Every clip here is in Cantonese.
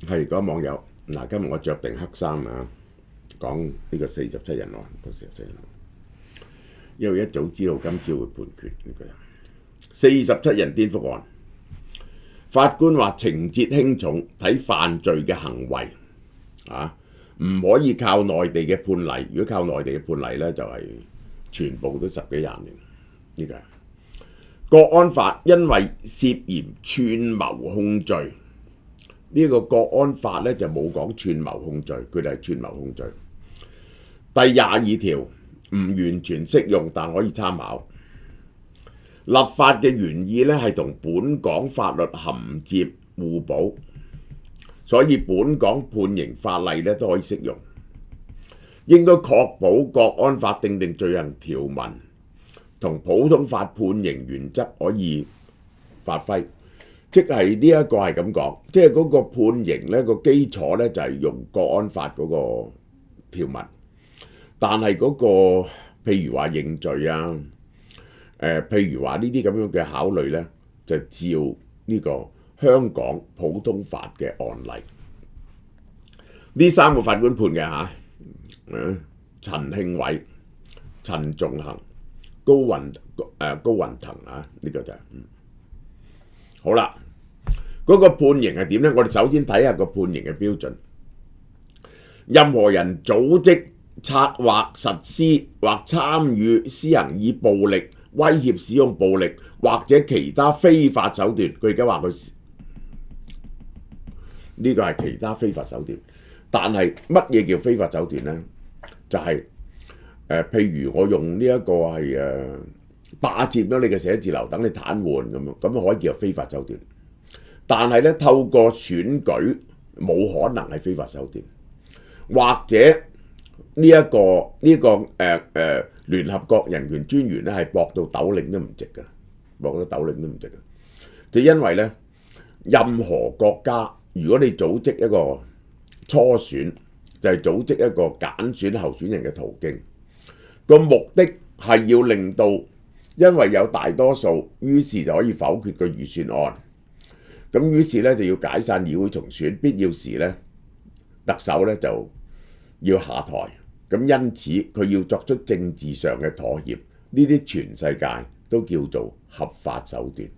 係嗰網友嗱，今日我着定黑衫啊，講呢個47人案，因為一早知道今朝會判決呢個人47人顛覆案，法官話情節輕重，睇犯罪嘅行為啊，唔可以靠內地嘅判例。如果靠內地嘅判例呢，就係全部都10幾20年。呢個國安法因為涉嫌串謀控罪。呢個國安法咧就冇講串謀控罪，佢哋係串謀控罪。第22條唔完全適用，但可以參考。立法嘅原意咧係同本港法律銜接互補，所以本港判刑法例咧都可以適用。應該確保國安法訂定罪行條文同普通法判刑原則可以發揮。即係呢一個係咁講，即係嗰個判刑咧個基礎咧就係用國安法嗰個條文，但係嗰個譬如話認罪啊，譬如話呢啲咁樣嘅考慮咧，就照呢個香港普通法嘅案例。呢3個法官判嘅嚇，陳慶偉、陳仲衡、高雲騰啊，呢個就係好啦。嗰個判刑係點呢？我哋首先睇下個判刑嘅標準。任何人組織、策劃、實施或參與施行以暴力、威脅使用暴力或者其他非法手段，佢而家話佢呢個係其他非法手段。但係乜嘢叫非法手段呢？就係譬如我用呢一個係霸佔咗你嘅寫字樓，等你癱瘓咁樣，咁可以叫做非法手段。但係咧，透過選舉冇可能係非法手段，或者聯合國人權專員咧係駁到斗零都唔值嘅，駁到斗零都唔值嘅。就因為咧，任何國家如果你組織一個初選，就係組織一個揀選候選人嘅途徑，個目的係要令到因為有大多數，於是就可以否決個預算案。咁於是咧就要解散議會重選，必要時咧特首咧就要下台。咁因此佢要作出政治上嘅妥協，呢啲全世界都叫做合法手段。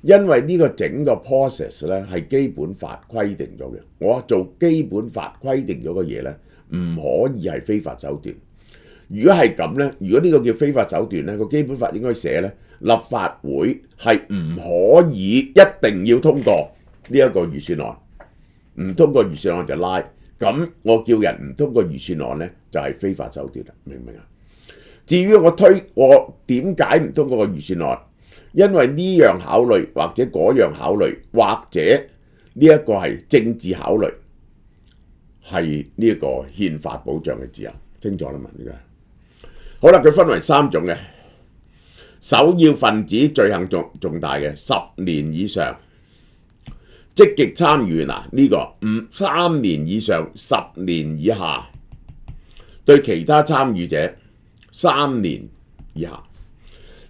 因為呢個整個 process 咧係基本法規定咗嘅，我做基本法規定咗嘅嘢咧唔可以係非法手段。如果係咁咧，如果呢個叫非法手段咧，個基本法應該寫咧，立法會係唔可以一定要通過呢一個預算案，唔通過預算案就拉。咁我叫人唔通過預算案咧，就係非法手段啦，明唔明啊？至於我點解唔通過個預算案？因為呢樣考慮或者嗰樣考慮，或者呢一個係政治考慮，係呢一個憲法保障嘅自由，清楚啦嘛？呢個好啦，佢分為3種嘅。首要分子罪行重大嘅10年以上，積極參與嗱呢個3年以上10年以下，對其他參與者3年以下。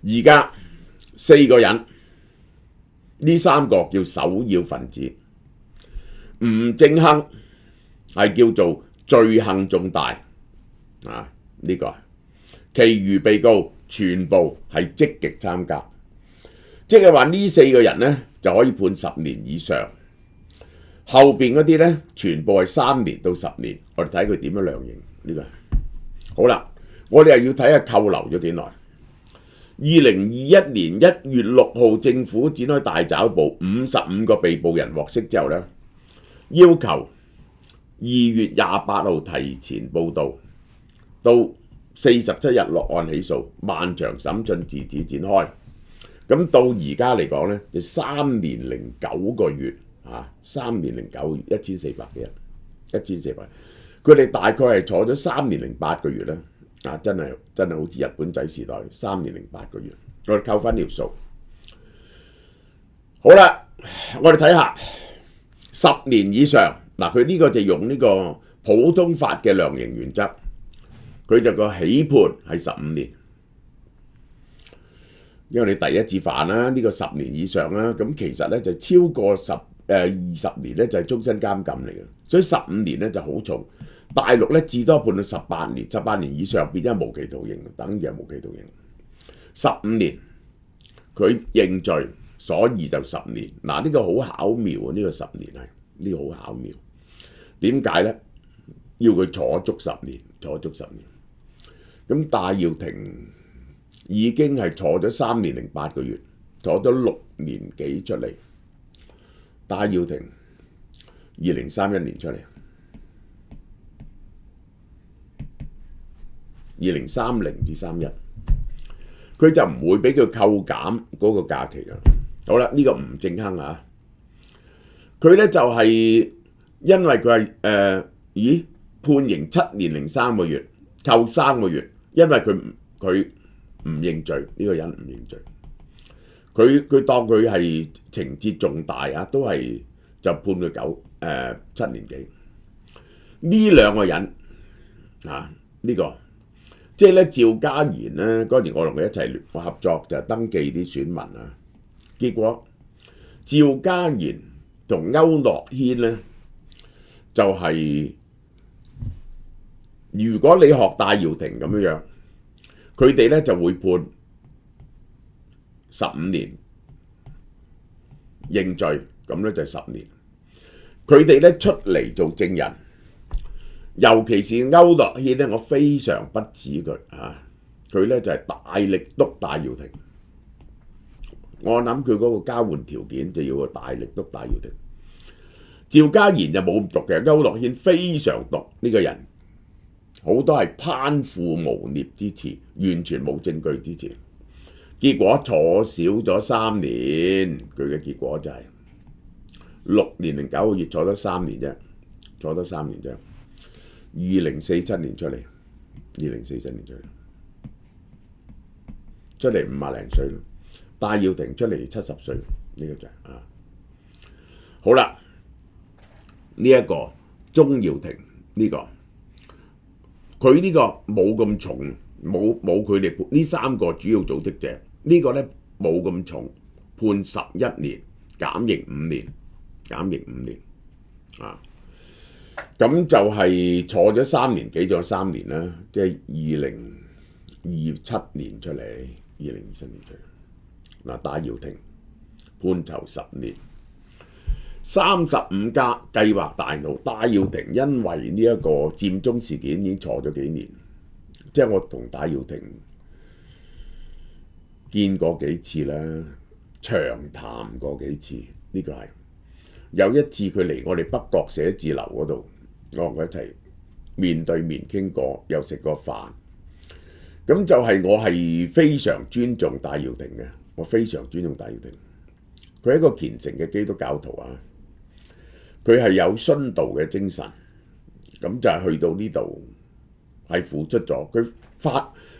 而家4個人，呢3個叫首要分子。吳正亨係叫做罪行重大啊，呢個。其餘被告全部係積極參加，即係話呢4個人呢就可以判10年以上，後邊嗰啲呢全部係3年到10年。我哋睇佢點樣量刑呢個。好啦，我哋又要睇下扣留咗幾耐。2021年1月6號，政府展開大抓捕，55個被捕人獲釋之後呢，要求2月28號提前報到，到47日落案起訴，漫長審訊自此展開。咁到而家嚟講呢，就3年09個月啊，3年09個月，1400幾日，1400。佢哋大概係坐咗3年08個月啦，啊，真係好似日本仔時代3年08個月。我哋扣翻條數。好啦，我哋睇下10年以上嗱，佢呢個就用呢個普通法嘅量刑原則。佢就個起判係15年，因為你第一次犯啦，呢個10年以上啦，咁其實咧就超過20年咧就係終身監禁嚟嘅，所以15年咧就好重。大陸咧至多判到18年，18年以上變咗無期徒刑，等於係無期徒刑。15年佢認罪，所以就10年。嗱，呢個好巧妙啊！呢個10年係呢個好巧妙。點解咧？要佢坐足10年，坐足10年。咁戴耀廷已經係坐咗3年零8個月，坐咗6年幾出嚟。戴耀廷2031年出嚟，2030至31，佢就唔會俾佢扣減嗰個假期㗎。好啦，呢個吳政亨啊，佢咧就係因為佢係判刑7年零3個月，扣3個月，因為佢唔認罪，呢個人唔認罪。佢當佢係情節重大啊，都係就判佢7年幾。呢兩個人啊，呢個即係咧趙家賢咧嗰陣時，我同佢一齊合作就登記啲選民啊。結果趙家賢同區諾軒咧就係，如果你學戴耀廷咁樣，佢哋咧就會判15年認罪，咁咧就10年。佢哋咧出嚟做證人，尤其是區諾軒咧，我非常不指佢啊！佢咧就係大力督戴耀廷。我諗佢嗰個交換條件就要個大力督戴耀廷。趙家賢就冇咁毒嘅，區諾軒非常毒呢個人，好多係攀附誣衊之詞，完全冇證據支持。結果坐少咗3年，佢嘅結果就係6年零9個月，坐咗3年啫，坐咗3年啫。2047年出嚟，2047年出嚟50零歲，戴耀廷出嚟70歲，呢個就係啊。好啦，呢一個鍾耀廷呢個，佢呢個冇咁重，冇佢哋呢3個主要組織者。呢個咧冇咁重，判11年，減刑5年，減刑5年啊！咁就係坐咗3年幾，咗3年啦，即係2027年出嚟，2027年出嚟。嗱，戴耀廷判囚10年，35家計劃大怒。戴耀廷因為呢一個佔中事件已經坐咗幾年，即係我同戴耀廷見過幾次啦，長談過幾次，呢個係有一次佢嚟我哋北角寫字樓嗰度，我同佢一齊面對面傾過，又食過飯。咁就係我係非常尊重戴耀廷嘅，我非常尊重戴耀廷。佢係一個虔誠嘅基督教徒啊，佢係有殉道嘅精神，咁就係去到呢度係付出咗，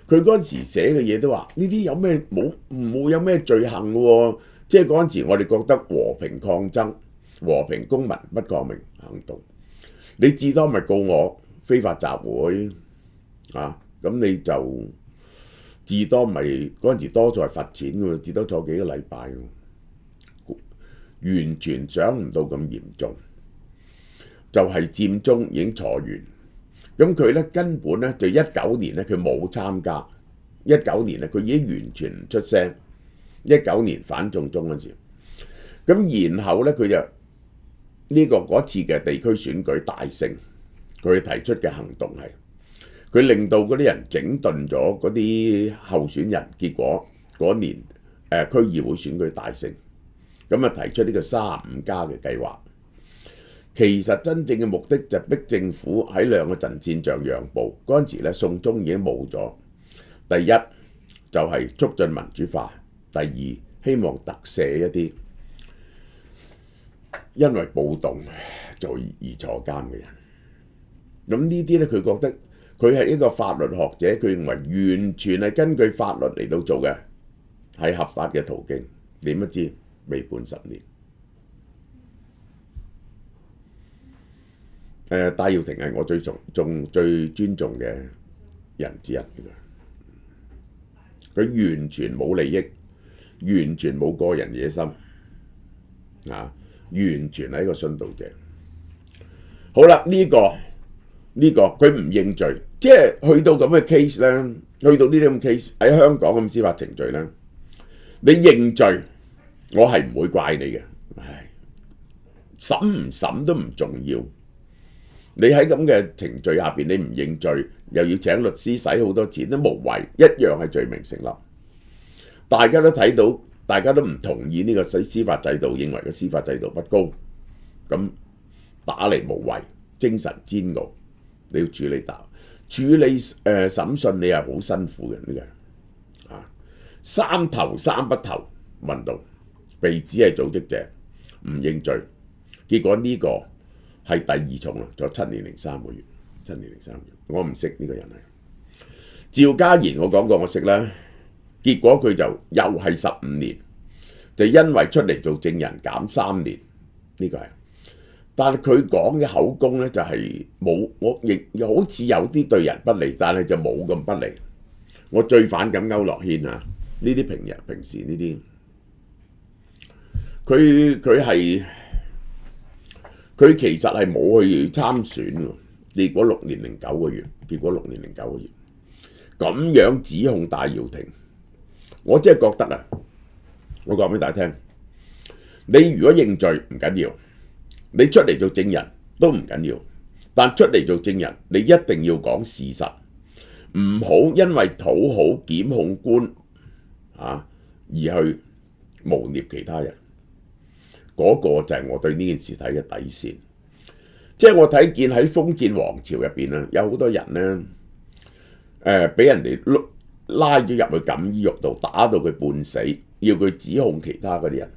佢嗰陣時寫嘅嘢都話呢啲有咩唔會有咩罪行嘅喎，即係嗰陣時我哋覺得和平抗爭、和平公民不抗命行動，你至多咪告我非法集會啊，咁你就至多咪嗰陣時多數係罰錢嘅喎，至多坐幾個禮拜，完全想唔到咁嚴重，就係佔中已經坐完。咁佢咧根本咧就19年咧佢冇參加，19年咧佢已經完全唔出聲。19年反送中嗰陣時，咁然後咧佢就嗰次嘅地區選舉大勝，佢提出嘅行動係佢令到嗰啲人整頓咗嗰啲候選人，結果嗰年區議會選舉大勝，咁啊提出呢個35加嘅計劃。其實真正嘅目的就逼政府喺兩個陣線上讓步。嗰陣時咧，送中已經冇咗。第一就係促進民主化，第二希望特赦一啲因為暴動而坐監嘅人。咁呢啲咧，佢覺得佢係一個法律學者，佢認為完全係根據法律嚟到做嘅，係合法嘅途徑。點不知未判10年。戴耀廷係我最尊重嘅人之一，佢完全冇利益，完全冇個人野心啊！完全係一個殉道者。好啦，呢個佢唔認罪，即係去到咁嘅 case 咧，去到呢啲咁 case 喺香港咁司法程序咧，你認罪，我係唔會怪你嘅。唉，審唔審都唔重要。你喺咁嘅程序下邊，你唔認罪，又要請律師使好多錢，都無謂，一樣係罪名成立。大家都睇到，大家都唔同意呢個司法制度，認為個司法制度不高，咁打嚟無謂，精神煎熬，你要處理審訊，你係好辛苦嘅呢個啊，三頭三不投運動，被指係組織者，唔認罪，結果呢個係第2重啦，咗7年零3個月，7年零3個月，我唔識呢個人係趙家賢，我講過我識啦，結果佢就又係15年，就因為出嚟做證人減3年，呢個係，但係佢講嘅口供咧就係冇，我亦好似有啲對人不利，但係就冇咁不利。我最反感區諾軒啊，呢啲平時呢啲，佢其實係冇去參選喎，結果6年零9個月，咁樣指控戴耀廷，我真係覺得啊，我講俾大家聽，你如果認罪唔緊要，你出嚟做證人都唔緊要，但出嚟做證人你一定要講事實，唔好因為討好檢控官而去誣衊其他人。嗰個就係我對呢件事睇嘅底線，即係我睇見喺封建王朝入邊咧，有好多人咧，俾人哋拉咗入去錦衣獄度，打到佢半死，要佢指控其他嗰啲人。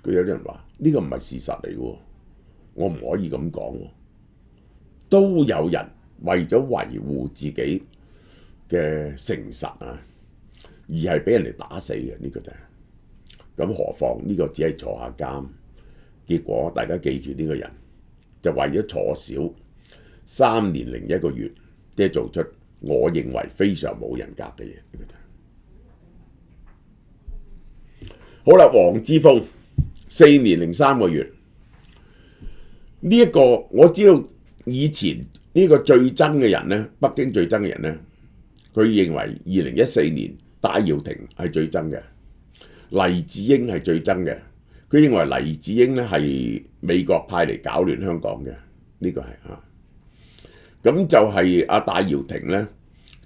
佢有啲人話呢個唔係事實嚟嘅，我唔可以咁講。都有人為咗維護自己嘅誠實啊，而係俾人哋打死嘅，呢個就係。咁何況呢個只係坐下監，結果大家記住呢個人就為咗坐少3年零1個月，即係做出我認為非常冇人格嘅嘢。好啦，黃之鋒4年零3個月，呢一個我知道以前呢個最憎嘅人呢，北京最憎嘅人呢，佢認為2014年戴耀廷係最憎嘅。黎智英係最憎嘅，佢認為黎智英咧係美國派嚟搞亂香港嘅，呢個係啊。咁就係戴耀廷咧，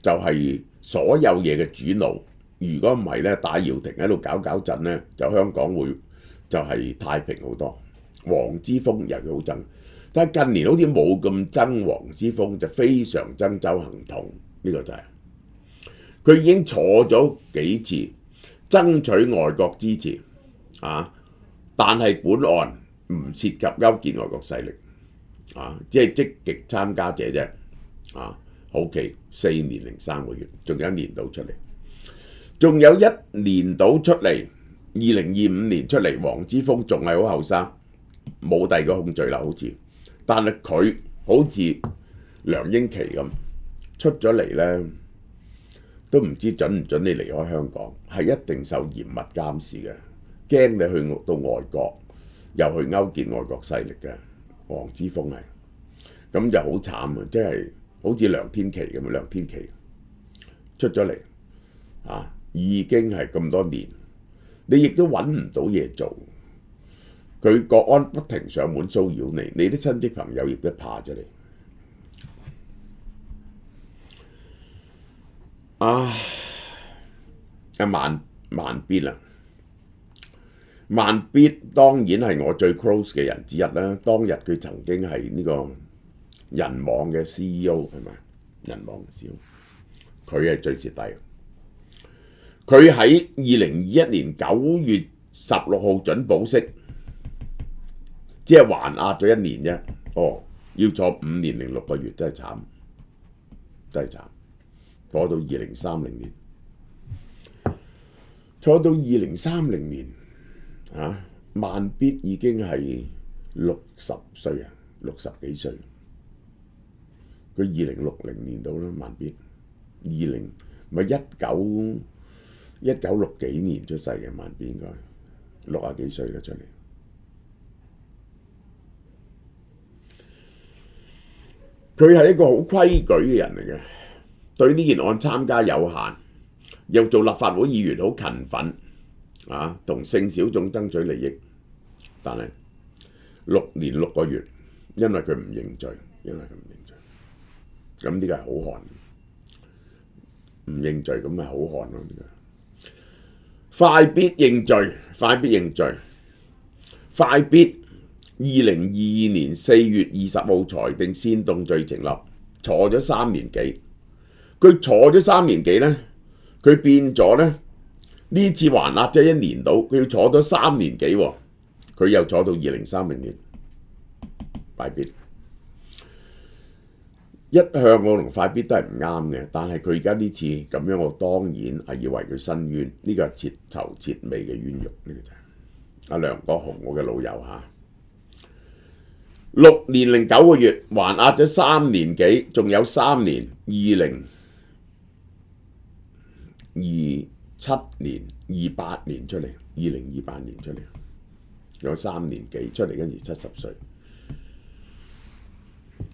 就係所有嘢嘅主腦。如果唔係咧，戴耀廷喺度搞震咧，就香港會就係太平好多。黃之鋒又好憎，但係近年好似冇咁憎黃之鋒，就非常憎鄒幸彤。呢個就係佢已經坐咗幾次。爭取外國支持但係本案唔涉及勾結外國勢力即係積極參加者啫好期4年零3個月，仲有1年到出嚟，仲有1年到出嚟，2025年出嚟，黃之鋒仲係好後生，冇第二個控罪啦，好似，但係佢好似梁英琦咁出咗嚟咧。都唔知準唔準你離開香港，係一定受嚴密監視嘅，驚你去到外國又去勾結外國勢力嘅。黃之鋒係咁就好慘啊！即係好似梁天琦咁啊，梁天琦出咗嚟已經係咁多年，你亦都揾唔到嘢做，佢國安不停上門騷擾你，你啲親戚朋友亦都怕咗你。慢必啦，慢必當然係我最 close 嘅人之一啦。當日佢曾經係呢個人網嘅 CEO 係咪？人網嘅 CEO，佢係最蝕底。佢喺2021年9月16號準保釋，即係還押咗1年啫。要坐5年零6個月，真係慘，真係慘。坐到2030年，坐到2030年慢必已經係60歲啊，60幾歲。佢2060年到啦，慢必1960幾年出世嘅慢必，應該60幾歲啦出嚟。佢係一個好規矩嘅人嚟嘅，對呢件案參加有限，又做立法會議員好勤奮啊，同性小眾爭取利益，但係6年6個月，因為佢唔認罪，咁呢個係好漢，唔認罪咁咪好漢咯。呢個快必認罪，快必2022年4月20號裁定煽動罪成立，坐咗3年幾。佢坐咗3年幾呢，佢變咗呢，呢次還押即係1年到，佢要坐咗3年幾喎，佢又坐到2030年。快必一向我同快必都係唔啱嘅，但係佢而家呢次咁樣，我當然係要為佢申冤，呢個係徹頭徹尾嘅冤獄。呢個就係阿梁國雄，我嘅老友嚇。6年零9個月，還押咗3年幾，仲有3年，2027年、28年出嚟，2028年出嚟，有3年幾出嚟，跟住70歲。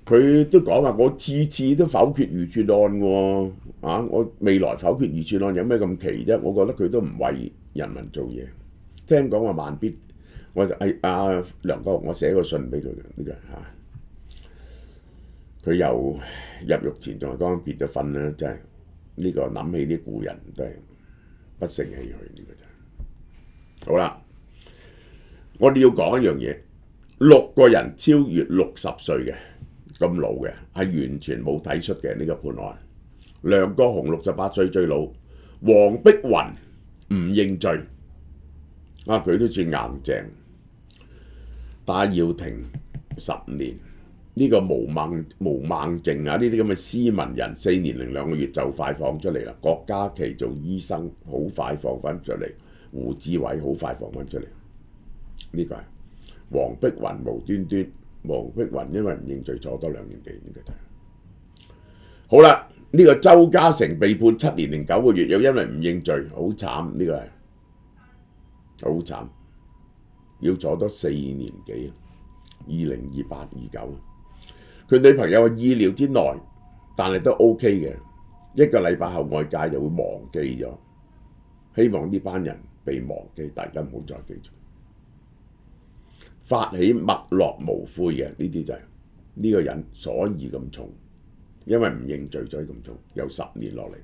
佢都講話，我次次都否決預算案喎，我未來否決預算案有咩咁奇啫？我覺得佢都唔為人民做嘢。聽講話慢必，我就阿梁國雄，我寫個信俾佢嘅呢個嚇。佢又入獄前仲係剛剛結咗婚啦，真係呢個諗起啲故人都係不勝唏噓。呢個就好啦。我哋要講一樣嘢，6個人超越60歲嘅。咁老嘅係完全冇睇出嘅呢個判案。梁國雄68歲最老，黃碧雲唔認罪，佢都算硬淨。戴耀廷10年，呢個毛孟靜呢啲咁嘅斯文人4年零2個月就快放出嚟啦。郭家麒做醫生好快放翻出嚟，胡志偉好快放翻出嚟。呢個係黃碧雲無端端。黃碧雲因為唔認罪坐多2年幾，呢個就係好啦。呢個周家成被判7年零9個月，又因為唔認罪，好慘。呢個係好慘，要坐多4年幾，2028、29。佢女朋友係意料之內，但係都 OK 嘅。1個禮拜後，外界就會忘記咗。希望呢班人被忘記，大家唔好再記住。發起墨落無悔嘅呢啲就係呢個人，所以咁重，因為唔認罪所以咁重，由10年落嚟。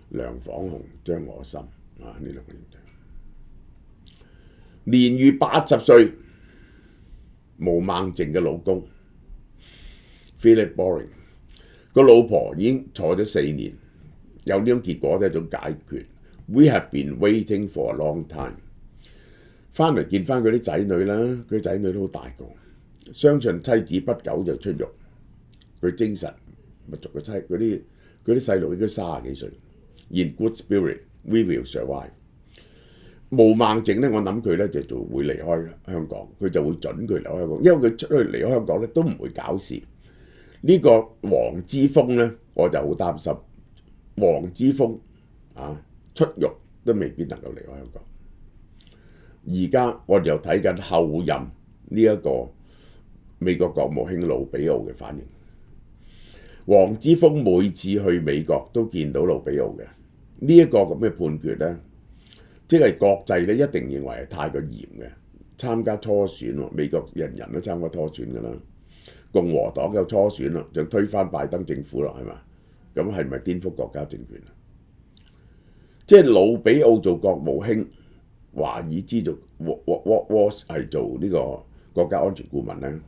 梁晃雄、張我心呢2個認罪，年逾80歲，毛孟靜嘅老公 Philip Boring 個老婆已經坐咗4年，有呢種結果都係一種解決。We have been waiting for a long time。翻嚟見翻佢啲仔女啦，佢仔女都好大個，相信妻子不久就出獄。佢精神咪逐個妻，嗰啲細路應該30幾歲。In good spirit, we will survive。毛孟靜呢，我諗佢呢就會離開香港，佢就會準佢離開香港，因為佢出去離開香港呢都唔會搞事。呢個黃之鋒呢，我就好擔心，黃之鋒出獄都未必能夠離開香港。而家我哋又睇緊後任呢一個美國國務卿魯比奧嘅反應。黃之鋒每次去美國都見到魯比奧嘅，呢一個咁嘅判決呢，即係國際呢一定認為係太過嚴嘅。參加初選喎，美國人人都參加初選㗎啦，共和黨有初選啦，就推翻拜登政府啦，係嘛？咁係咪顛覆國家政權啊？即係魯比奧做國務卿。華爾茲做係做呢個國家安全顧問呢。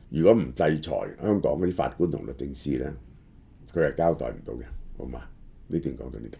如果唔制裁香港嗰啲法官同律政司呢，佢係交代唔到嘅，好嘛？呢段講到呢度。